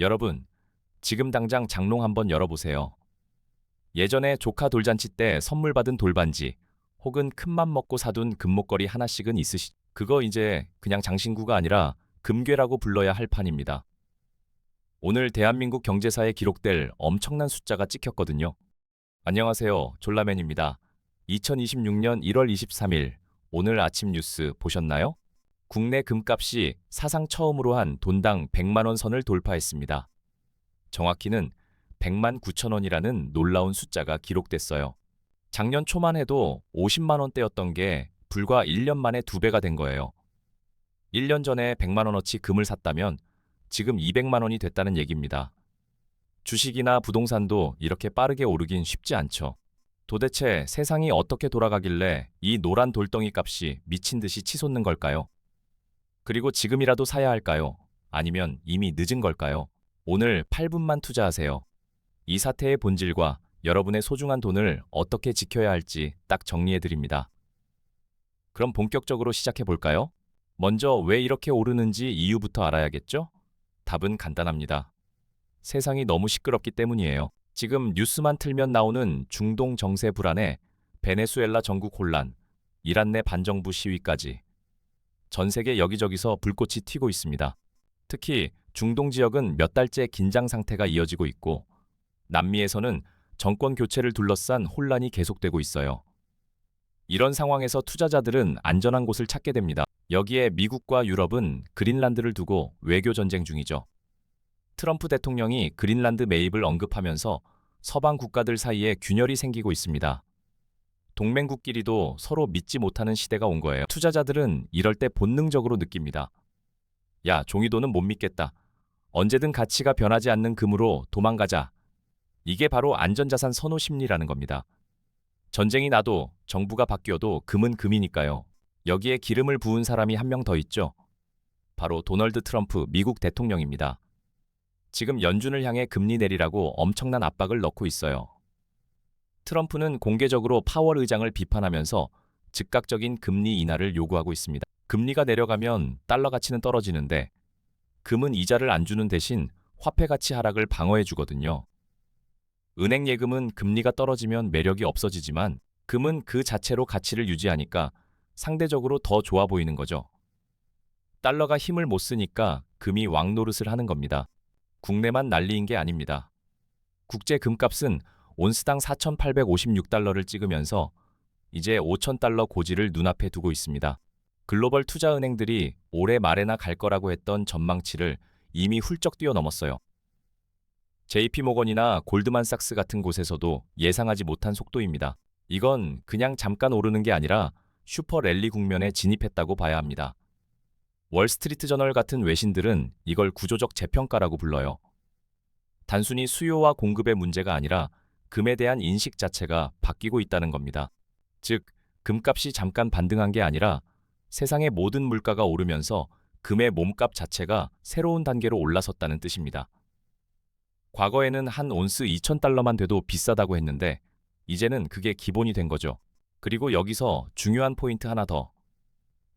여러분, 지금 당장 장롱 한번 열어보세요. 예전에 조카 돌잔치 때 선물 받은 돌반지, 혹은 큰맘 먹고 사둔 금목걸이 하나씩은 그거 이제 그냥 장신구가 아니라 금괴라고 불러야 할 판입니다. 오늘 대한민국 경제사에 기록될 엄청난 숫자가 찍혔거든요. 안녕하세요. 졸라맨입니다. 2026년 1월 23일, 오늘 아침 뉴스 보셨나요? 국내 금값이 사상 처음으로 한 돈당 100만 원 선을 돌파했습니다. 정확히는 100만 9천 원이라는 놀라운 숫자가 기록됐어요. 작년 초만 해도 50만 원대였던 게 불과 1년 만에 2배가 된 거예요. 1년 전에 100만 원어치 금을 샀다면 지금 200만 원이 됐다는 얘기입니다. 주식이나 부동산도 이렇게 빠르게 오르긴 쉽지 않죠. 도대체 세상이 어떻게 돌아가길래 이 노란 돌덩이 값이 미친 듯이 치솟는 걸까요? 그리고 지금이라도 사야 할까요? 아니면 이미 늦은 걸까요? 오늘 8분만 투자하세요. 이 사태의 본질과 여러분의 소중한 돈을 어떻게 지켜야 할지 딱 정리해드립니다. 그럼 본격적으로 시작해 볼까요? 먼저 왜 이렇게 오르는지 이유부터 알아야겠죠? 답은 간단합니다. 세상이 너무 시끄럽기 때문이에요. 지금 뉴스만 틀면 나오는 중동 정세 불안에 베네수엘라 전국 혼란, 이란 내 반정부 시위까지 전 세계 여기저기서 불꽃이 튀고 있습니다. 특히 중동 지역은 몇 달째 긴장 상태가 이어지고 있고 남미에서는 정권 교체를 둘러싼 혼란이 계속되고 있어요. 이런 상황에서 투자자들은 안전한 곳을 찾게 됩니다. 여기에 미국과 유럽은 그린란드를 두고 외교 전쟁 중이죠. 트럼프 대통령이 그린란드 매입을 언급하면서 서방 국가들 사이에 균열이 생기고 있습니다. 동맹국끼리도 서로 믿지 못하는 시대가 온 거예요. 투자자들은 이럴 때 본능적으로 느낍니다. 야, 종이돈은 못 믿겠다. 언제든 가치가 변하지 않는 금으로 도망가자. 이게 바로 안전자산 선호 심리라는 겁니다. 전쟁이 나도 정부가 바뀌어도 금은 금이니까요. 여기에 기름을 부은 사람이 한 명 더 있죠. 바로 도널드 트럼프 미국 대통령입니다. 지금 연준을 향해 금리 내리라고 엄청난 압박을 넣고 있어요. 트럼프는 공개적으로 파월 의장을 비판하면서 즉각적인 금리 인하를 요구하고 있습니다. 금리가 내려가면 달러 가치는 떨어지는데 금은 이자를 안 주는 대신 화폐 가치 하락을 방어해 주거든요. 은행 예금은 금리가 떨어지면 매력이 없어지지만 금은 그 자체로 가치를 유지하니까 상대적으로 더 좋아 보이는 거죠. 달러가 힘을 못 쓰니까 금이 왕노릇을 하는 겁니다. 국내만 난리인 게 아닙니다. 국제 금값은 온스당 4,856달러를 찍으면서 이제 5,000달러 고지를 눈앞에 두고 있습니다. 글로벌 투자은행들이 올해 말에나 갈 거라고 했던 전망치를 이미 훌쩍 뛰어넘었어요. JP모건이나 골드만삭스 같은 곳에서도 예상하지 못한 속도입니다. 이건 그냥 잠깐 오르는 게 아니라 슈퍼 랠리 국면에 진입했다고 봐야 합니다. 월스트리트 저널 같은 외신들은 이걸 구조적 재평가라고 불러요. 단순히 수요와 공급의 문제가 아니라 금에 대한 인식 자체가 바뀌고 있다는 겁니다. 즉, 금값이 잠깐 반등한 게 아니라 세상의 모든 물가가 오르면서 금의 몸값 자체가 새로운 단계로 올라섰다는 뜻입니다. 과거에는 한 온스 2,000달러만 돼도 비싸다고 했는데 이제는 그게 기본이 된 거죠. 그리고 여기서 중요한 포인트 하나 더.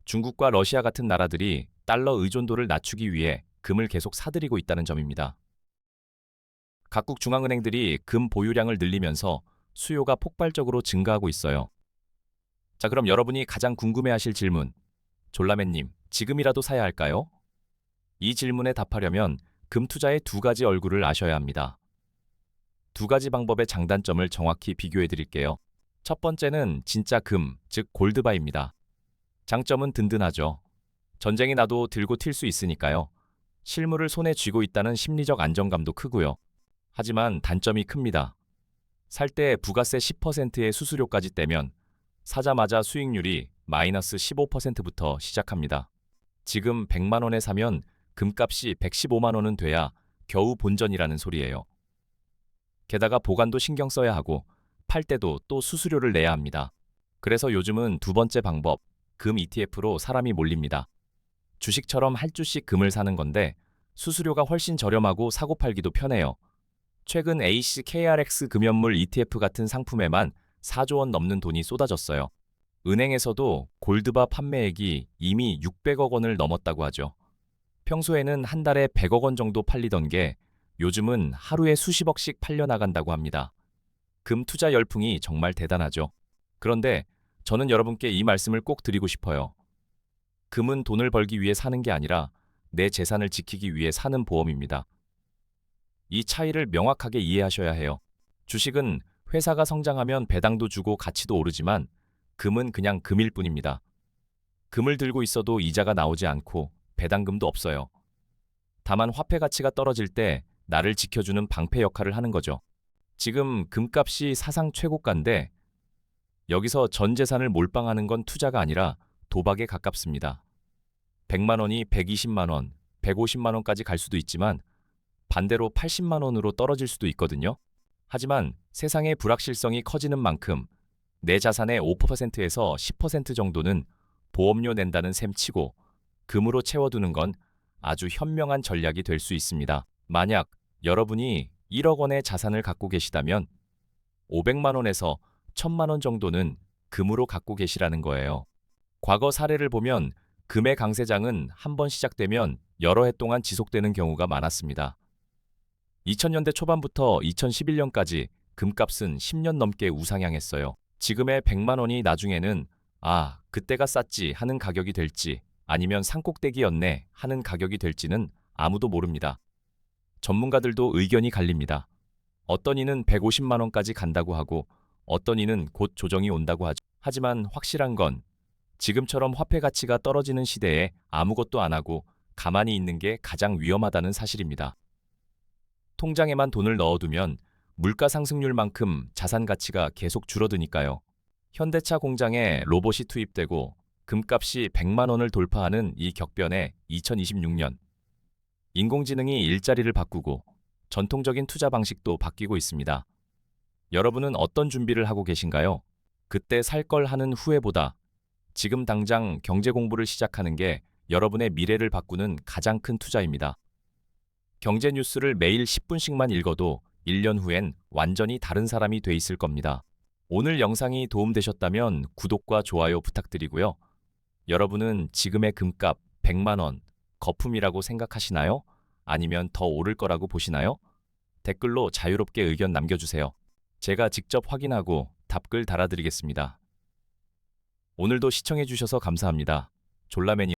중국과 러시아 같은 나라들이 달러 의존도를 낮추기 위해 금을 계속 사들이고 있다는 점입니다. 각국 중앙은행들이 금 보유량을 늘리면서 수요가 폭발적으로 증가하고 있어요. 자, 그럼 여러분이 가장 궁금해하실 질문. 졸라맨님, 지금이라도 사야 할까요? 이 질문에 답하려면 금 투자의 두 가지 얼굴을 아셔야 합니다. 두 가지 방법의 장단점을 정확히 비교해 드릴게요. 첫 번째는 진짜 금, 즉 골드바입니다. 장점은 든든하죠. 전쟁이 나도 들고 튈 수 있으니까요. 실물을 손에 쥐고 있다는 심리적 안정감도 크고요. 하지만 단점이 큽니다. 살 때 부가세 10%의 수수료까지 떼면 사자마자 수익률이 마이너스 15%부터 시작합니다. 지금 100만 원에 사면 금값이 115만 원은 돼야 겨우 본전이라는 소리예요. 게다가 보관도 신경 써야 하고 팔 때도 또 수수료를 내야 합니다. 그래서 요즘은 두 번째 방법, 금 ETF로 사람이 몰립니다. 주식처럼 할 주씩 금을 사는 건데 수수료가 훨씬 저렴하고 사고 팔기도 편해요. 최근 ACKRX 금연물 ETF 같은 상품에만 4조 원 넘는 돈이 쏟아졌어요. 은행에서도 골드바 판매액이 이미 600억 원을 넘었다고 하죠. 평소에는 한 달에 100억 원 정도 팔리던 게 요즘은 하루에 수십억씩 팔려나간다고 합니다. 금 투자 열풍이 정말 대단하죠. 그런데 저는 여러분께 이 말씀을 꼭 드리고 싶어요. 금은 돈을 벌기 위해 사는 게 아니라 내 재산을 지키기 위해 사는 보험입니다. 이 차이를 명확하게 이해하셔야 해요. 주식은 회사가 성장하면 배당도 주고 가치도 오르지만 금은 그냥 금일 뿐입니다. 금을 들고 있어도 이자가 나오지 않고 배당금도 없어요. 다만 화폐 가치가 떨어질 때 나를 지켜주는 방패 역할을 하는 거죠. 지금 금값이 사상 최고가인데 여기서 전 재산을 몰빵하는 건 투자가 아니라 도박에 가깝습니다. 100만 원이 120만 원, 150만 원까지 갈 수도 있지만 반대로 80만 원으로 떨어질 수도 있거든요. 하지만 세상의 불확실성이 커지는 만큼 내 자산의 5%에서 10% 정도는 보험료 낸다는 셈 치고 금으로 채워두는 건 아주 현명한 전략이 될 수 있습니다. 만약 여러분이 1억 원의 자산을 갖고 계시다면 500만 원에서 1000만 원 정도는 금으로 갖고 계시라는 거예요. 과거 사례를 보면 금의 강세장은 한 번 시작되면 여러 해 동안 지속되는 경우가 많았습니다. 2000년대 초반부터 2011년까지 금값은 10년 넘게 우상향했어요. 지금의 100만 원이 나중에는 아, 그때가 쌌지 하는 가격이 될지 아니면 산꼭대기였네 하는 가격이 될지는 아무도 모릅니다. 전문가들도 의견이 갈립니다. 어떤 이는 150만 원까지 간다고 하고 어떤 이는 곧 조정이 온다고 하죠. 하지만 확실한 건 지금처럼 화폐 가치가 떨어지는 시대에 아무것도 안 하고 가만히 있는 게 가장 위험하다는 사실입니다. 통장에만 돈을 넣어두면 물가 상승률만큼 자산 가치가 계속 줄어드니까요. 현대차 공장에 로봇이 투입되고 금값이 100만 원을 돌파하는 이 격변에 2026년 인공지능이 일자리를 바꾸고 전통적인 투자 방식도 바뀌고 있습니다. 여러분은 어떤 준비를 하고 계신가요? 그때 살 걸 하는 후회보다 지금 당장 경제 공부를 시작하는 게 여러분의 미래를 바꾸는 가장 큰 투자입니다. 경제 뉴스를 매일 10분씩만 읽어도 1년 후엔 완전히 다른 사람이 돼 있을 겁니다. 오늘 영상이 도움되셨다면 구독과 좋아요 부탁드리고요. 여러분은 지금의 금값 100만 원 거품이라고 생각하시나요? 아니면 더 오를 거라고 보시나요? 댓글로 자유롭게 의견 남겨주세요. 제가 직접 확인하고 답글 달아드리겠습니다. 오늘도 시청해주셔서 감사합니다. 졸라맨이